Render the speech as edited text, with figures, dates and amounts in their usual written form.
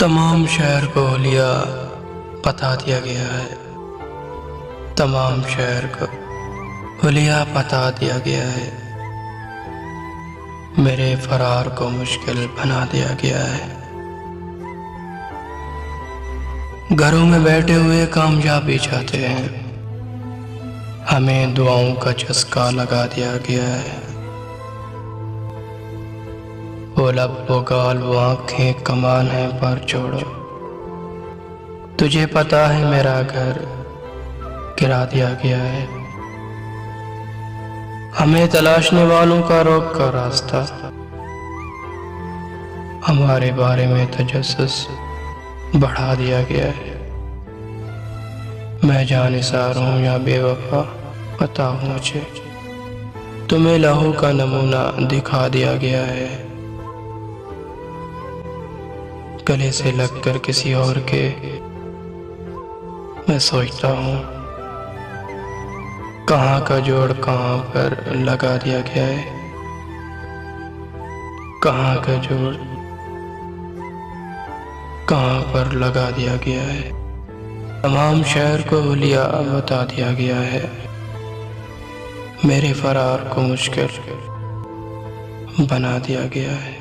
तमाम शहर को हुलिया बता दिया गया है। तमाम शहर को हुलिया बता दिया गया है। मेरे फरार को मुश्किल बना दिया गया है। घरों में बैठे हुए कामयाबी चाहते हैं, हमें दुआओं का चस्का लगा दिया गया है। वो लब वो गाल वो आँखें कमान है पर छोड़ो, तुझे पता है मेरा घर गिरा दिया गया है। हमें तलाशने वालों का रोक का रास्ता, हमारे बारे में तजस्सुस बढ़ा दिया गया है। मैं जानिसार हूँ या बेवफा पता हूँ मुझे, तुम्हें लहू का नमूना दिखा दिया गया है। गले से लगकर किसी और के मैं सोचता हूँ, कहाँ का जोड़ कहाँ पर लगा दिया गया है। कहाँ का जोड़ कहाँ पर लगा दिया गया है। तमाम शहर को हुलिया बता दिया गया है। मेरे फरार को मुश्किल बना दिया गया है।